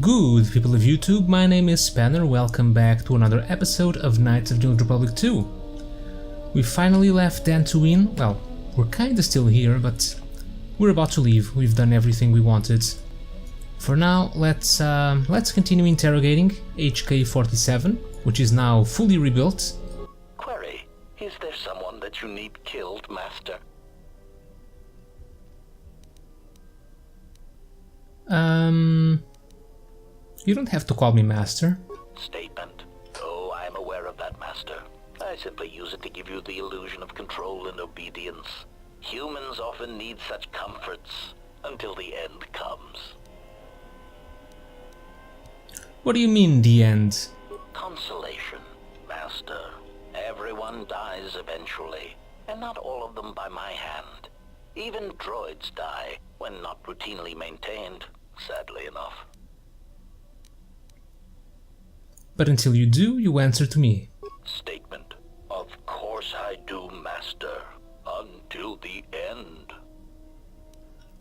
Good people of YouTube, my name is Spanner, welcome back to another episode of Knights of the Old Republic 2. We finally left Dantooine. Well, we're kinda still here, but we're about to leave. We've done everything we wanted. For now, let's continue interrogating HK-47, which is now fully rebuilt. Query, is there someone that you need killed, Master? You don't have to call me Master. Statement. Oh, I am aware of that, Master. I simply use it to give you the illusion of control and obedience. Humans often need such comforts until the end comes. What do you mean, the end? Consolation, Master. Everyone dies eventually, and not all of them by my hand. Even droids die when not routinely maintained, sadly enough. But until you do, you answer to me. Statement. Of course I do, Master. Until the end.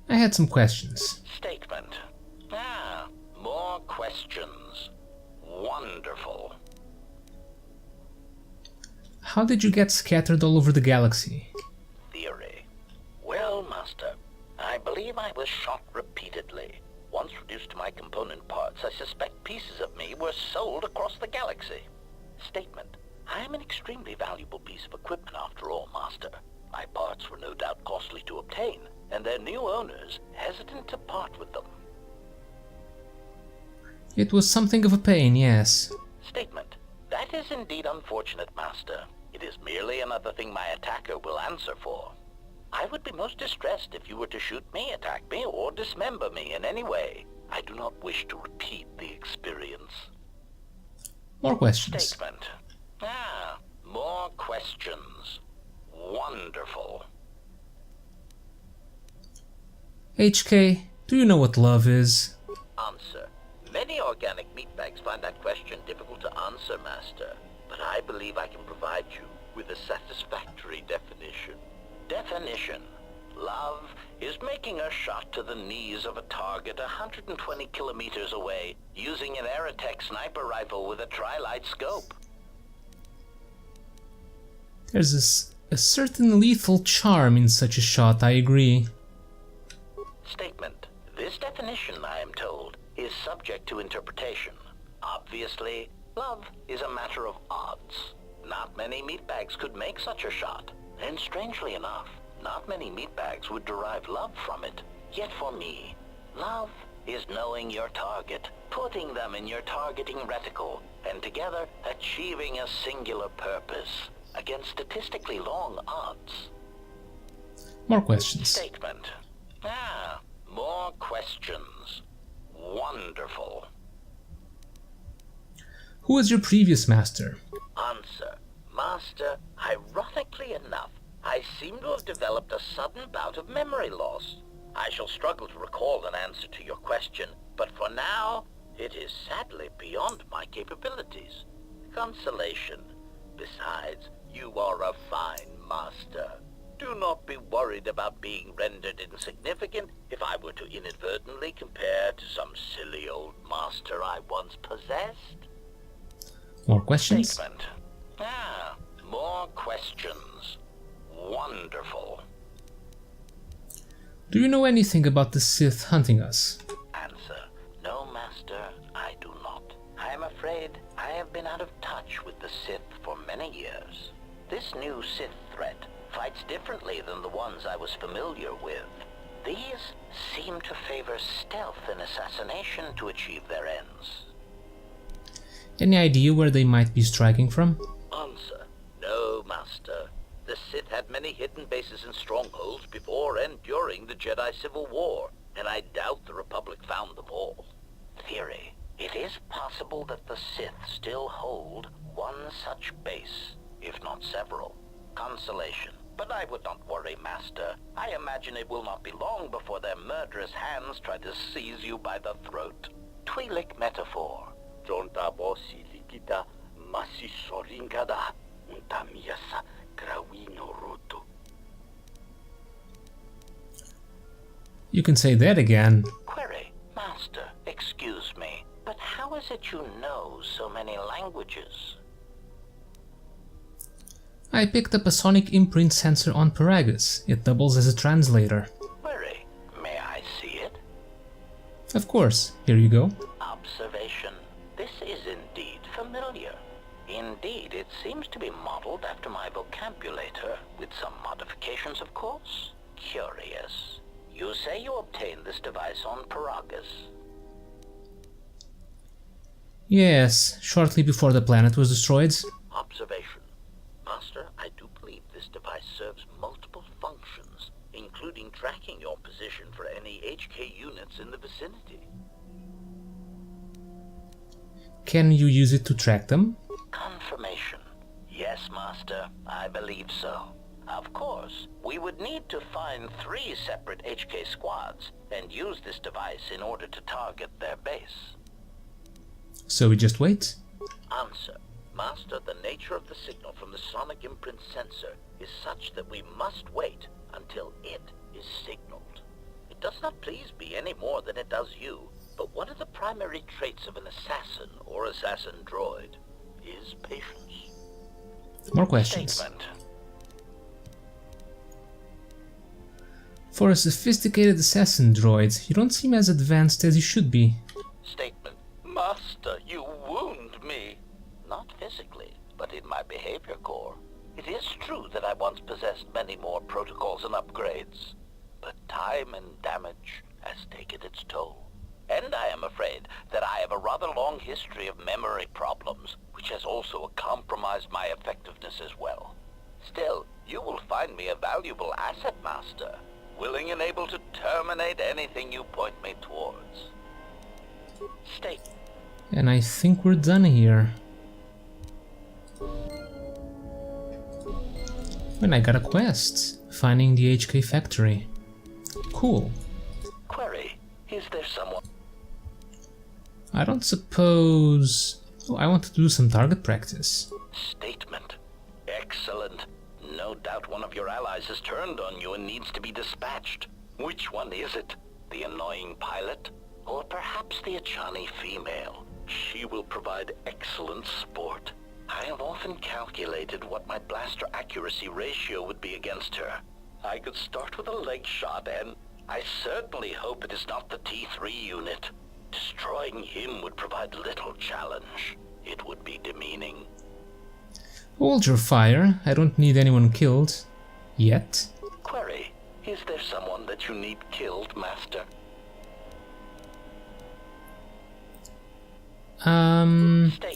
I had some questions. Statement. More questions. Wonderful. How did you get scattered all over the galaxy? Theory. Well, Master, I believe I was shot repeatedly. Once reduced to my component parts, I suspect pieces of me were sold across the galaxy. Statement. I am an extremely valuable piece of equipment after all, Master. My parts were no doubt costly to obtain, and their new owners hesitant to part with them. It was something of a pain, yes. Statement. That is indeed unfortunate, Master. It is merely another thing my attacker will answer for. I would be most distressed if you were to shoot me, attack me, or dismember me in any way. I do not wish to repeat the experience. More questions. Statement. More questions. Wonderful. HK, do you know what love is? Answer. Many organic meatbags find that question difficult to answer, Master, but I believe I can provide you with a satisfactory definition. Definition. Love is making a shot to the knees of a target 120 kilometers away using an Aerotech sniper rifle with a tri-light scope. There's a certain lethal charm in such a shot, I agree. Statement. This definition, I am told, is subject to interpretation. Obviously, love is a matter of odds. Not many meatbags could make such a shot. And strangely enough, not many meatbags would derive love from it. Yet for me, love is knowing your target, putting them in your targeting reticle, and together achieving a singular purpose against statistically long odds. More questions. Statement. More questions. Wonderful. Who was your previous master? Answer. Master, ironically enough, I seem to have developed a sudden bout of memory loss. I shall struggle to recall an answer to your question, but for now, it is sadly beyond my capabilities. Consolation. Besides, you are a fine master. Do not be worried about being rendered insignificant if I were to inadvertently compare to some silly old master I once possessed. More questions? Statement. More questions. Wonderful. Do you know anything about the Sith hunting us? Answer. No, Master, I do not. I am afraid I have been out of touch with the Sith for many years. This new Sith threat fights differently than the ones I was familiar with. These seem to favor stealth and assassination to achieve their ends. Any idea where they might be striking from? Answer. No, Master. The Sith had many hidden bases and strongholds before and during the Jedi Civil War, and I doubt the Republic found them all. Theory. It is possible that the Sith still hold one such base, if not several. Consolation. But I would not worry, Master. I imagine it will not be long before their murderous hands try to seize you by the throat. Twi'lek metaphor. Jonta bosi likita masisoringada untamiasa grawino rutu. You can say that again. Query. Master, excuse me. is it you know so many languages? I picked up a sonic imprint sensor on Paragus. It doubles as a translator. Query, may I see it? Of course, here you go. Observation. This is indeed familiar. Indeed, it seems to be modeled after my vocabulator, with some modifications, of course. Curious. You say you obtained this device on Paragus. Yes, shortly before the planet was destroyed. Observation. Master, I do believe this device serves multiple functions, including tracking your position for any HK units in the vicinity. Can you use it to track them? Confirmation. Yes, Master, I believe so. Of course, we would need to find 3 separate HK squads and use this device in order to target their base. So we just wait? Answer. Master, the nature of the signal from the sonic imprint sensor is such that we must wait until it is signaled. It does not please me any more than it does you, but one of the primary traits of an assassin or assassin droid is patience. More questions. Statement. For a sophisticated assassin droid, you don't seem as advanced as you should be. Statement. Master, you wound me. Not physically, but in my behavior core. It is true that I once possessed many more protocols and upgrades, but time and damage has taken its toll. And I am afraid that I have a rather long history of memory problems, which has also compromised my effectiveness as well. Still, you will find me a valuable asset, Master, willing and able to terminate anything you point me towards. State. And I think we're done here. And I got a quest, finding the HK factory. Cool. Query, is there someone... I don't suppose... Oh, I want to do some target practice. Statement. Excellent. No doubt one of your allies has turned on you and needs to be dispatched. Which one is it? The annoying pilot? Or perhaps the Achani female? She will provide excellent sport. I have often calculated what my blaster accuracy ratio would be against her. I could start with a leg shot and I certainly hope it is not the T3 unit. Destroying him would provide little challenge. It would be demeaning. Hold your fire, I don't need anyone killed. Yet. Query, is there someone that you need killed, Master?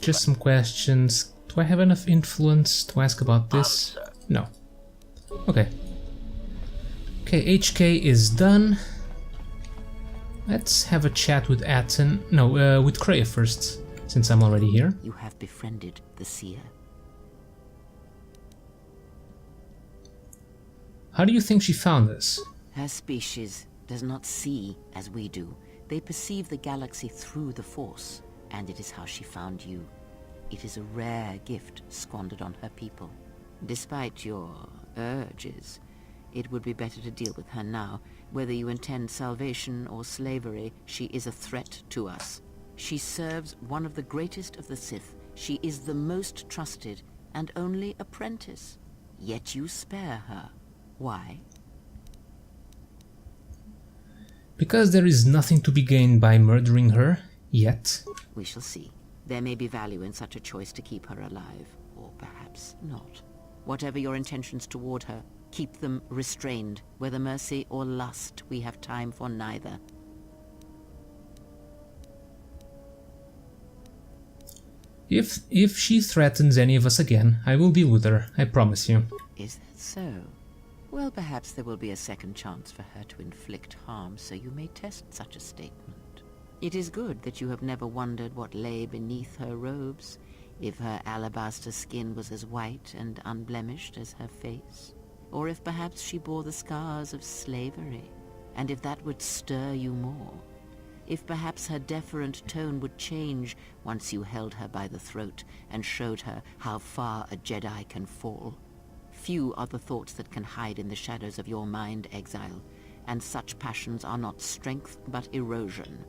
Just some questions. Do I have enough influence to ask about this? Answer. No. Okay. Okay, HK is done. Let's have a chat with Atten. No, with Kreia first, since I'm already here. You have befriended the seer. How do you think she found us? Her species does not see as we do. They perceive the galaxy through the Force, and it is how she found you. It is a rare gift squandered on her people. Despite your urges, it would be better to deal with her now. Whether you intend salvation or slavery, she is a threat to us. She serves one of the greatest of the Sith. She is the most trusted and only apprentice. Yet you spare her. Why? Because there is nothing to be gained by murdering her, yet. We shall see. There may be value in such a choice to keep her alive, or perhaps not. Whatever your intentions toward her, keep them restrained. Whether mercy or lust, we have time for neither. If she threatens any of us again, I will deal with her, I promise you. Is that so? Well, perhaps there will be a second chance for her to inflict harm, so you may test such a statement. It is good that you have never wondered what lay beneath her robes, if her alabaster skin was as white and unblemished as her face, or if perhaps she bore the scars of slavery, and if that would stir you more, if perhaps her deferent tone would change once you held her by the throat and showed her how far a Jedi can fall. Few are the thoughts that can hide in the shadows of your mind, exile, and such passions are not strength but erosion.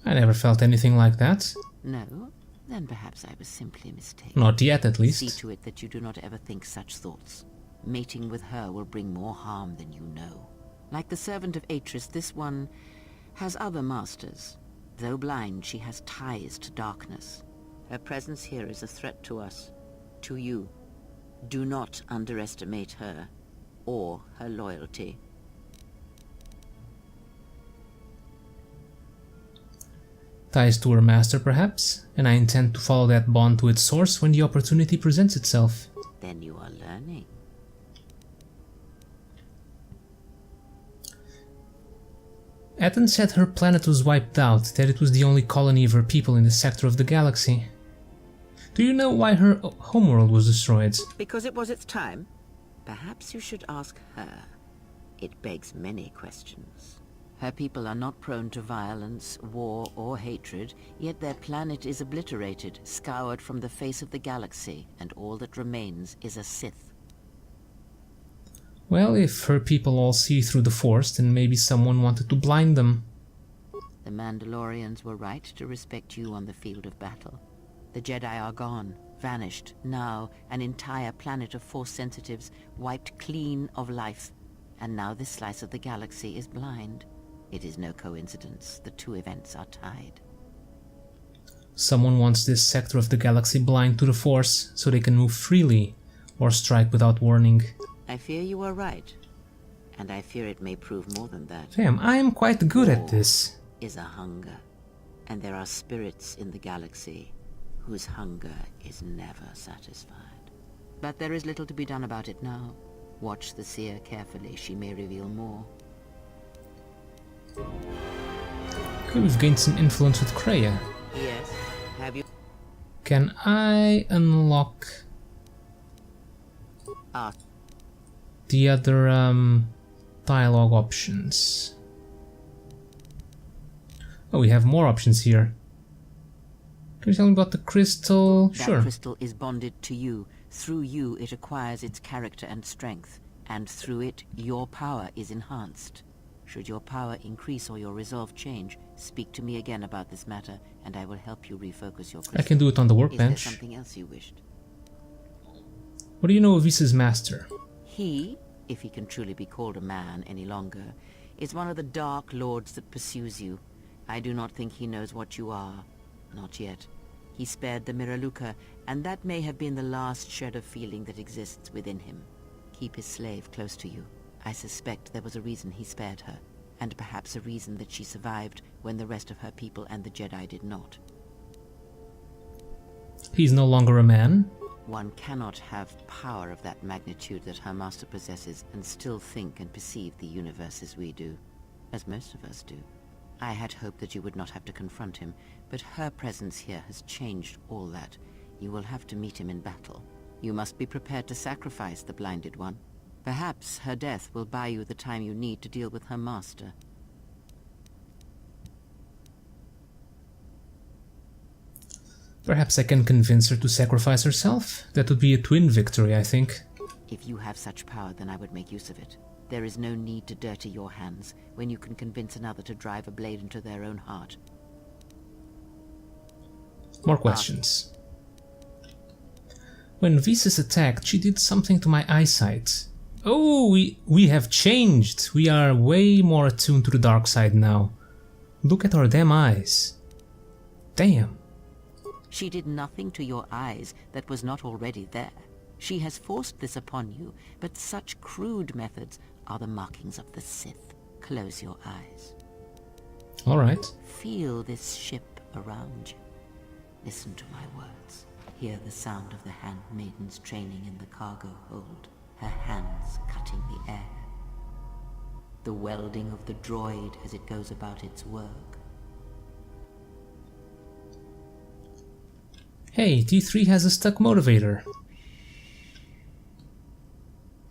I never felt anything like that. No? Then perhaps I was simply mistaken. Not yet, at least. See to it that you do not ever think such thoughts. Mating with her will bring more harm than you know. Like the servant of Atris, this one has other masters. Though blind, she has ties to darkness. Her presence here is a threat to us, to you. Do not underestimate her, or her loyalty. Ties to her master, perhaps, and I intend to follow that bond to its source when the opportunity presents itself. Then you are learning. Ethan said her planet was wiped out, that it was the only colony of her people in the sector of the galaxy. Do you know why her homeworld was destroyed? Because it was its time? Perhaps you should ask her. It begs many questions. Her people are not prone to violence, war, or hatred, yet their planet is obliterated, scoured from the face of the galaxy, and all that remains is a Sith. Well, if her people all see through the Force, then maybe someone wanted to blind them. The Mandalorians were right to respect you on the field of battle. The Jedi are gone, vanished. Now, an entire planet of Force sensitives wiped clean of life. And now this slice of the galaxy is blind. It is no coincidence. The two events are tied. Someone wants this sector of the galaxy blind to the Force, so they can move freely, or strike without warning. I fear you are right. And I fear it may prove more than that. Damn, I am quite good at this. Is a hunger. And there are spirits in the galaxy whose hunger is never satisfied. But there is little to be done about it now. Watch the seer carefully. She may reveal more. Could have gained some influence with Kreia. Yes. Have you... Can I unlock the other dialogue options? Oh, we have more options here. Can you tell me about the crystal? Sure. That crystal is bonded to you. Through you, it acquires its character and strength. And through it, your power is enhanced. Should your power increase or your resolve change, speak to me again about this matter, and I will help you refocus your crystal. I can do it on the workbench. Is there something else you wished? What do you know of Visa's master? He, if he can truly be called a man any longer, is one of the Dark Lords that pursues you. I do not think he knows what you are. Not yet. He spared the Miraluka, and that may have been the last shred of feeling that exists within him. Keep his slave close to you. I suspect there was a reason he spared her, and perhaps a reason that she survived when the rest of her people and the Jedi did not. He's no longer a man? One cannot have power of that magnitude that her master possesses and still think and perceive the universe as we do, as most of us do. I had hoped that you would not have to confront him, but her presence here has changed all that. You will have to meet him in battle. You must be prepared to sacrifice the blinded one. Perhaps her death will buy you the time you need to deal with her master. Perhaps I can convince her to sacrifice herself? That would be a twin victory, I think. If you have such power, then I would make use of it. There is no need to dirty your hands when you can convince another to drive a blade into their own heart. More questions. When Vises attacked, she did something to my eyesight. Oh, we have changed. We are way more attuned to the dark side now. Look at our damn eyes. Damn. She did nothing to your eyes that was not already there. She has forced this upon you, but such crude methods are the markings of the Sith. Close your eyes. All right. Feel this ship around you. Listen to my words. Hear the sound of the Handmaiden's training in the cargo hold, her hands cutting the air. The welding of the droid as it goes about its work. Hey, T3 has a stuck motivator.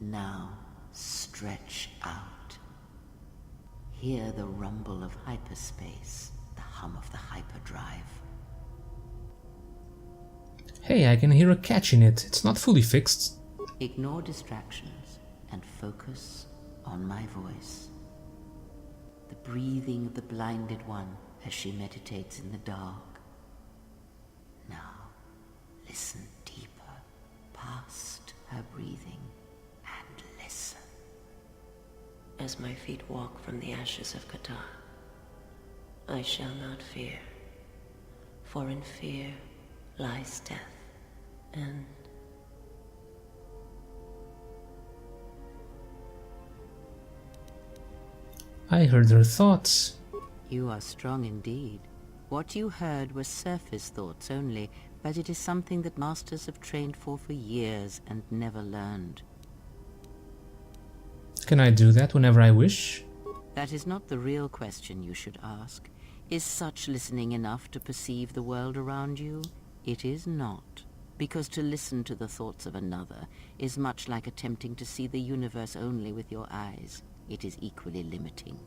Now, stretch out. Hear the rumble of hyperspace, the hum of the hyperdrive. Hey, I can hear a catch in it. It's not fully fixed. Ignore distractions and focus on my voice. The breathing of the blinded one as she meditates in the dark. Now, listen deeper, past her breathing, and listen. As my feet walk from the ashes of KOTOR, I shall not fear, for in fear lies death, and I heard her thoughts. You are strong indeed. What you heard were surface thoughts only, but it is something that masters have trained for years and never learned. Can I do that whenever I wish? That is not the real question you should ask. Is such listening enough to perceive the world around you? It is not. Because to listen to the thoughts of another is much like attempting to see the universe only with your eyes. It is equally limiting.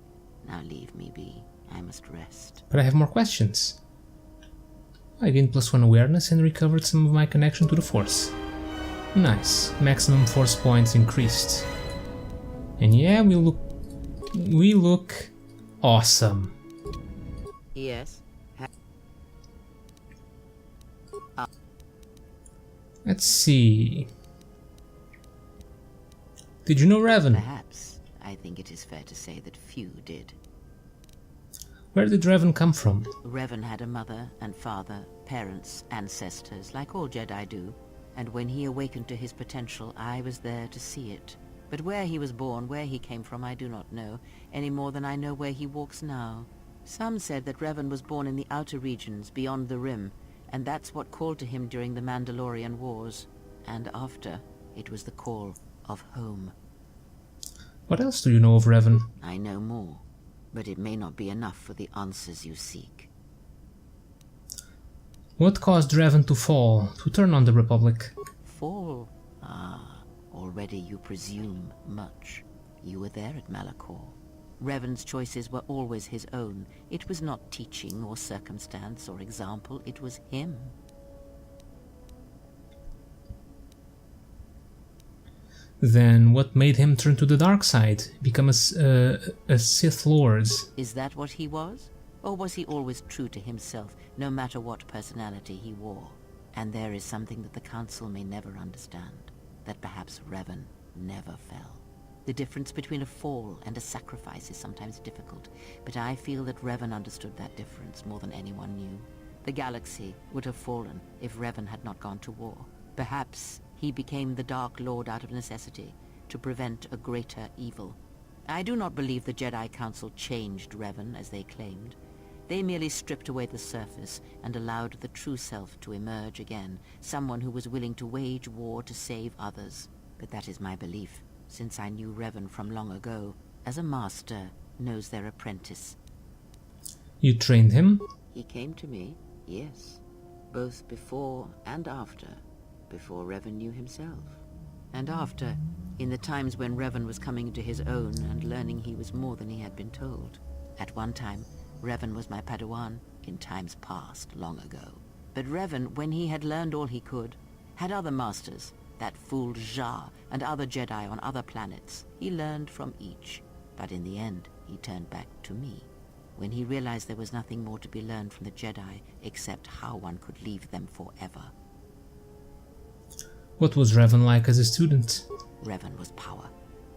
Now leave me be. I must rest. But I have more questions. I gained +1 awareness and recovered some of my connection to the Force. Nice. Maximum Force points increased. And yeah, we look awesome. Yes. Let's see. Did you know Revan? Perhaps. I think it is fair to say that few did. Where did Revan come from? Revan had a mother and father, parents, ancestors, like all Jedi do. And when he awakened to his potential, I was there to see it. But where he was born, where he came from, I do not know, any more than I know where he walks now. Some said that Revan was born in the outer regions, beyond the Rim, and that's what called to him during the Mandalorian Wars. And after, it was the call of home. What else do you know of Revan? I know more, but it may not be enough for the answers you seek. What caused Revan to fall, to turn on the Republic? Fall? Ah, already you presume much. You were there at Malachor. Revan's choices were always his own. It was not teaching or circumstance or example, it was him. Then what made him turn to the dark side, become a Sith Lords? Is that what he was? Or was he always true to himself, no matter what personality he wore? And there is something that the Council may never understand, that perhaps Revan never fell. The difference between a fall and a sacrifice is sometimes difficult, but I feel that Revan understood that difference more than anyone knew. The galaxy would have fallen if Revan had not gone to war. Perhaps he became the Dark Lord out of necessity, to prevent a greater evil. I do not believe the Jedi Council changed Revan as they claimed. They merely stripped away the surface and allowed the true self to emerge again, someone who was willing to wage war to save others. But that is my belief, since I knew Revan from long ago, as a master knows their apprentice. You trained him? He came to me, yes, both before and after. Before Revan knew himself. And after, in the times when Revan was coming into his own and learning he was more than he had been told. At one time, Revan was my Padawan, in times past, long ago. But Revan, when he had learned all he could, had other masters, that fool Jar and other Jedi on other planets. He learned from each, but in the end, he turned back to me. When he realized there was nothing more to be learned from the Jedi except how one could leave them forever. What was Revan like as a student? Revan was power.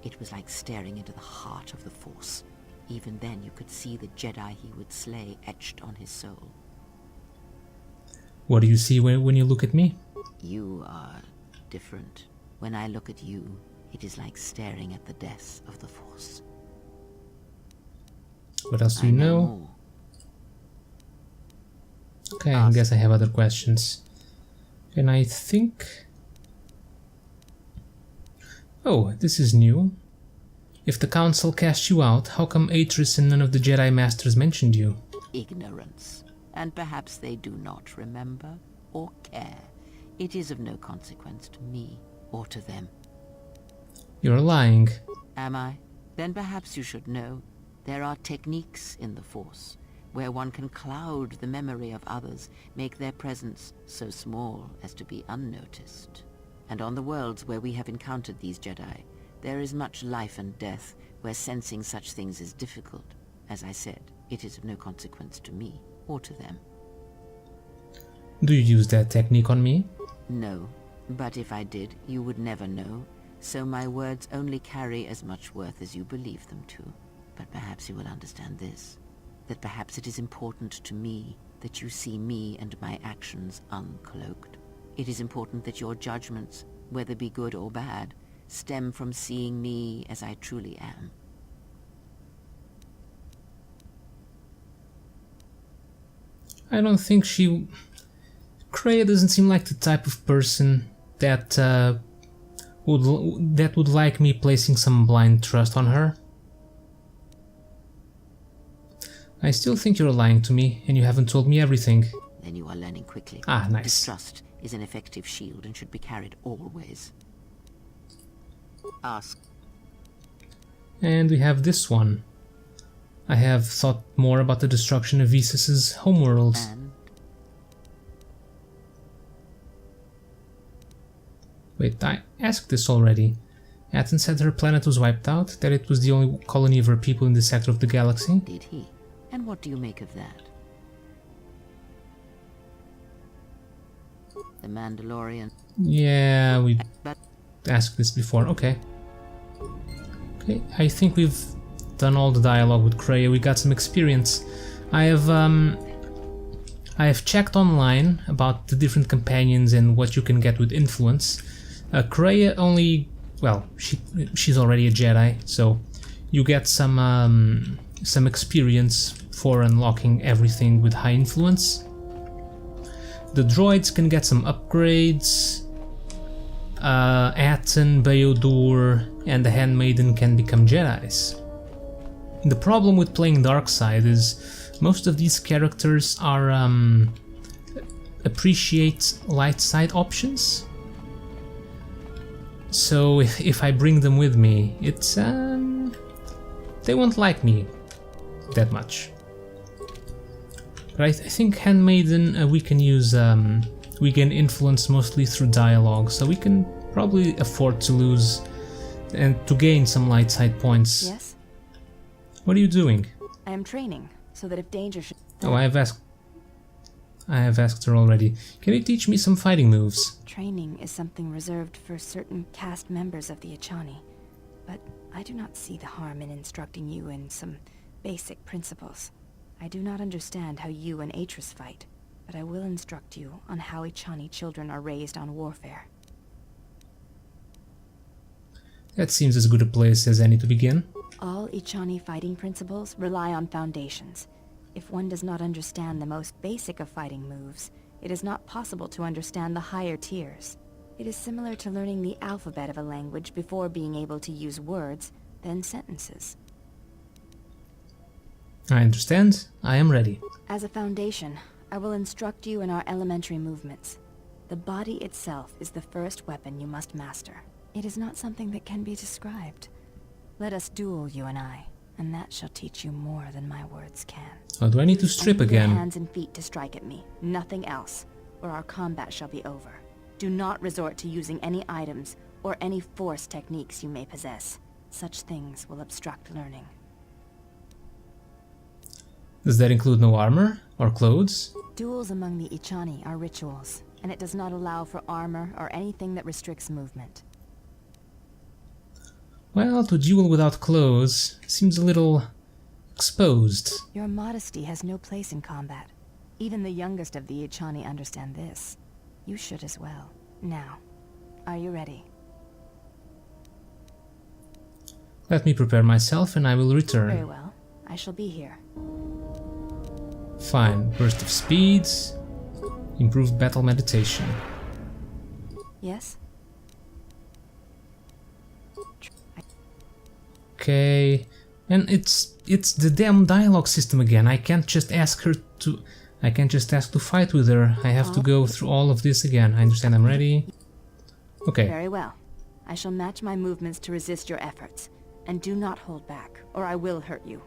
It was like staring into the heart of the Force. Even then you could see the Jedi he would slay etched on his soul. What do you see when you look at me? You are different. When I look at you, it is like staring at the death of the Force. What else do you know? More. Okay, I guess I have other questions. And I think... Oh, this is new. If the Council cast you out, how come Atris and none of the Jedi Masters mentioned you? Ignorance. And perhaps they do not remember or care. It is of no consequence to me or to them. You're lying. Am I? Then perhaps you should know. There are techniques in the Force where one can cloud the memory of others, make their presence so small as to be unnoticed. And on the worlds where we have encountered these Jedi, there is much life and death, where sensing such things is difficult. As I said, It is of no consequence to me, or to them. Do you use that technique on me? No, but if I did, you would never know, so my words only carry as much worth as you believe them to. But perhaps you will understand this, that perhaps it is important to me that you see me and my actions uncloaked. It is important that your judgments, whether be good or bad, stem from seeing me as I truly am. I don't think she... Kreia doesn't seem like the type of person that would like me placing some blind trust on her. I still think you're lying to me, and you haven't told me everything. Then you are learning quickly. Ah, nice. Distrust is an effective shield and should be carried always. Ask. And we have this one. I have thought more about the destruction of Visis's homeworld. And Wait, I asked this already. Athens said her planet was wiped out, that it was the only colony of her people in this sector of the galaxy. did he? And what do you make of that? The Mandalorian. Yeah, we But asked this before. Okay. Okay, I think we've done all the dialogue with Kreia. We got some experience. I have checked online about the different companions and what you can get with influence. Kreia only, well, she's already a Jedi, so you get some experience for unlocking everything with high influence. The droids can get some upgrades. Aten, Beodur, and the Handmaiden can become Jedis. The problem with playing dark side is most of these characters are appreciate light side options. So if I bring them with me, it's they won't like me that much. But I think Handmaiden we can use we can influence mostly through dialogue, so we can probably afford to lose and to gain some light side points. Yes? What are you doing? I am training, so that if danger should... Oh, I have asked her already. Can you teach me some fighting moves? Training is something reserved for certain caste members of the Ichani, but I do not see the harm in instructing you in some basic principles. I do not understand how you and Atris fight, but I will instruct you on how Ichani children are raised on warfare. That seems as good a place as any to begin. All Ichani fighting principles rely on foundations. If one does not understand the most basic of fighting moves, it is not possible to understand the higher tiers. It is similar to learning the alphabet of a language before being able to use words, then sentences. I understand. I am ready. As a foundation, I will instruct you in our elementary movements. The body itself is the first weapon you must master. It is not something that can be described. Let us duel, you and I, and that shall teach you more than my words can. Oh, do I need to strip Only your again? hands and feet to strike at me, nothing else, or our combat shall be over. Do not resort to using any items or any force techniques you may possess. Such things will obstruct learning. Does that include no armor or clothes? Duels among the Ichani are rituals, and it does not allow for armor or anything that restricts movement. Well, to duel without clothes seems a little exposed. Your modesty has no place in combat. Even the youngest of the Ichani understand this. You should as well. Now, are you ready? Let me prepare myself and I will Very return. well. I shall be here. Fine. Burst of speeds. Improved battle meditation. Yes? Okay. And it's the damn dialogue system again. I can't just ask to fight with her. I have to go through all of this again. I understand. I'm ready. Okay. Very well. I shall match my movements to resist your efforts. And do not hold back, or I will hurt you.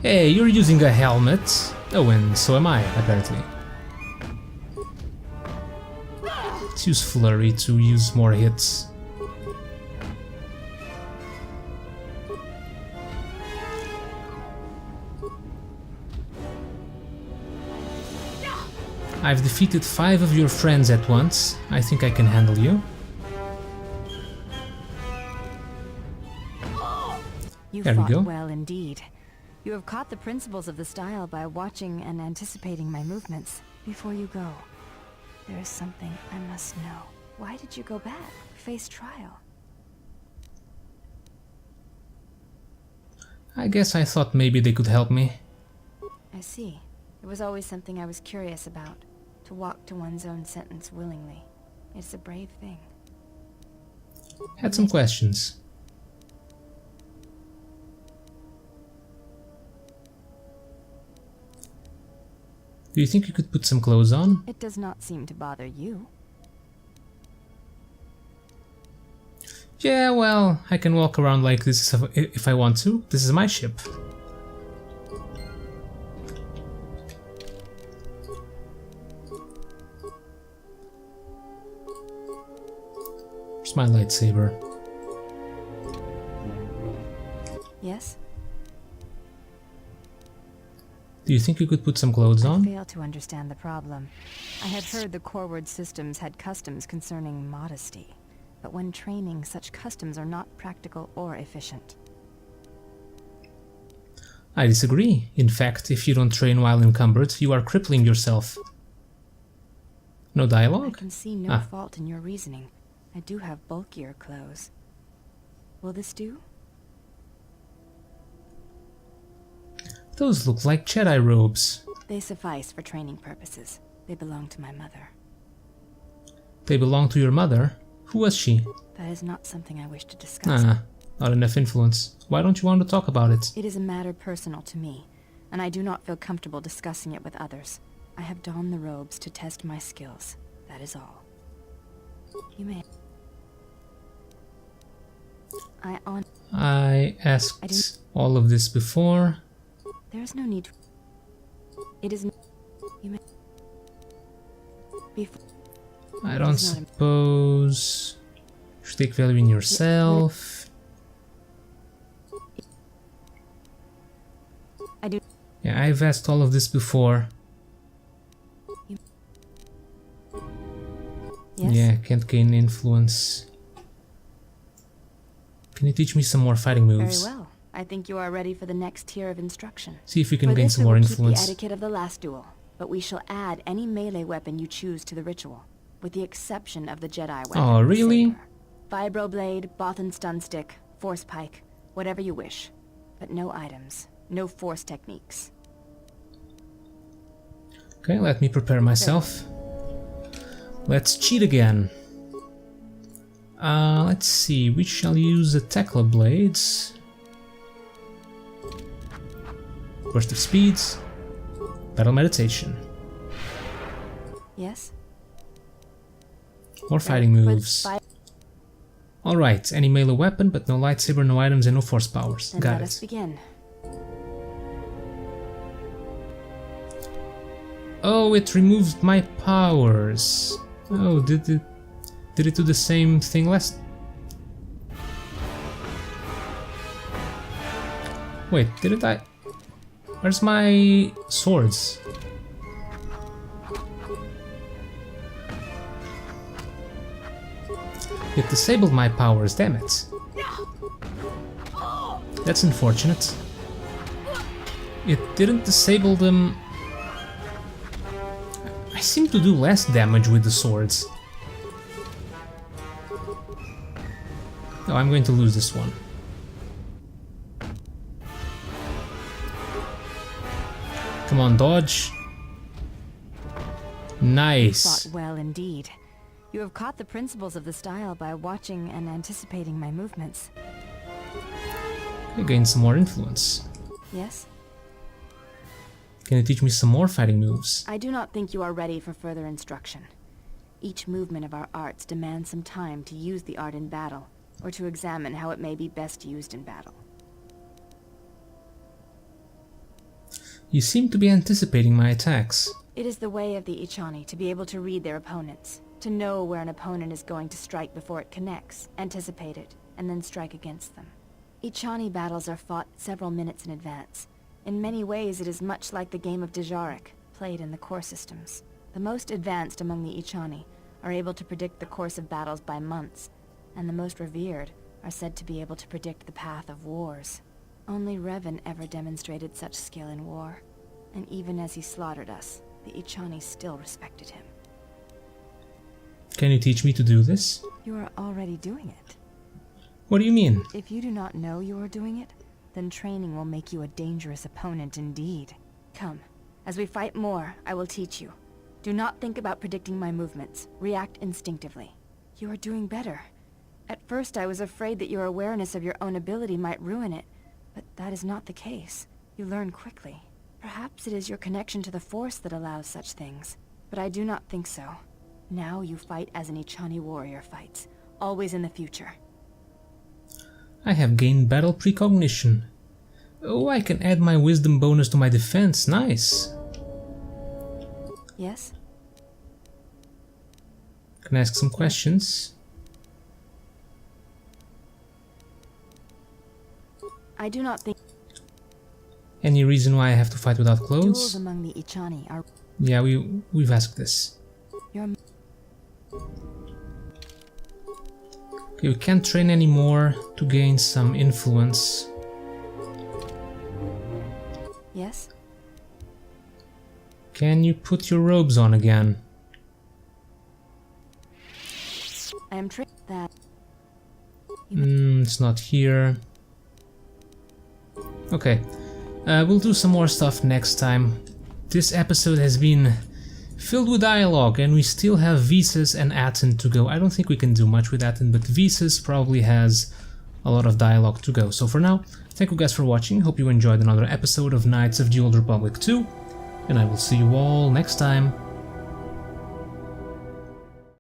Hey, you're using a helmet. Oh, and so am I, apparently. Let's use Flurry to use more hits. I've defeated 5 of your friends at once. I think I can handle you. You There we fought go. well indeed. You have caught the principles of the style by watching and anticipating my movements. Before you go, there is something I must know. Why did you go back? Face trial? I guess I thought maybe they could help me. I see. It was always something I was curious about. To walk to one's own sentence willingly. It's a brave thing. Had some questions. Do you think you could put some clothes on? It does not seem to bother you. Yeah, well, I can walk around like this if I want to. This is my ship. Where's my lightsaber? Yes? Do you think you could put some clothes I on? fail to understand the problem. I had heard the Coreward systems had customs concerning modesty. But when training, such customs are not practical or efficient. I disagree. In fact, if you don't train while encumbered, you are crippling yourself. No I dialogue? can see no fault in your reasoning. I do have bulkier clothes. Will this do? Those look like Jedi robes. They suffice for training purposes. They belong to my mother. They belong to your mother? Who was she? That is not something I wish to discuss. Not enough influence. Why don't you want to talk about it? It is a matter personal to me, and I do not feel comfortable discussing it with others. I have donned the robes to test my skills. That is all. You may... I asked all of this before. There is no need to... It is... You may... Before... I don't suppose... You should take value in yourself. I do... Yeah, I've asked all of this before. Yes? Yeah, can't gain influence. Can you teach me some more fighting moves? Very well. I think you are ready for the next tier of instruction. See if you can For gain this, some we more will keep influence. the etiquette of the last duel, but we shall add any melee weapon you choose to the ritual, with the exception of the Jedi weapon. Oh, the really? saber. Vibroblade, Bothan stun stick, force pike, whatever you wish. But no items, no force techniques. Okay, let me prepare myself. Let's cheat again. Let's see, we shall use the Tekla blades. Burst of speeds. Battle meditation. Yes? More fighting moves. Alright, any melee weapon, but no lightsaber, no items, and no force powers. Then Got let it. us begin. Oh, it removed my powers. Oh, did it do the same thing last? Wait, didn't I? Where's my swords? It disabled my powers, damn it. That's unfortunate. It didn't disable them. I seem to do less damage with the swords. Oh, I'm going to lose this one. Come on, dodge. Nice. Fought well indeed. You have caught the principles of the style by watching and anticipating my movements. You gain some more influence. Yes? Can you teach me some more fighting moves? I do not think you are ready for further instruction. Each movement of our arts demands some time to use the art in battle, or to examine how it may be best used in battle. You seem to be anticipating my attacks. It is the way of the Ichani to be able to read their opponents, to know where an opponent is going to strike before it connects, anticipate it, and then strike against them. Ichani battles are fought several minutes in advance. In many ways, it is much like the game of Dejarik, played in the core systems. The most advanced among the Ichani are able to predict the course of battles by months, and the most revered are said to be able to predict the path of wars. Only Revan ever demonstrated such skill in war, and even as he slaughtered us, the Ichani still respected him. Can you teach me to do this? You are already doing it. What do you mean? If you do not know you are doing it, then training will make you a dangerous opponent indeed. Come, as we fight more, I will teach you. Do not think about predicting my movements. React instinctively. You are doing better. At first I was afraid that your awareness of your own ability might ruin it, but that is not the case. You learn quickly. Perhaps it is your connection to the Force that allows such things, but I do not think so. Now you fight as an Ichani warrior fights, always in the future. I have gained battle precognition. Oh, I can add my wisdom bonus to my defense. Nice. Yes? Can I ask some questions? I do not think Any reason why I have to fight without duels clothes? among the Ichani are Yeah, we've asked this. your... Okay, we can't train anymore to gain some influence. Yes? Can you put your robes on again? I am trained that... It's not here. Okay, we'll do some more stuff next time. This episode has been filled with dialogue, and we still have Visas and Aten to go. I don't think we can do much with Aten, but Visas probably has a lot of dialogue to go. So for now, thank you guys for watching. Hope you enjoyed another episode of Knights of the Old Republic 2, and I will see you all next time.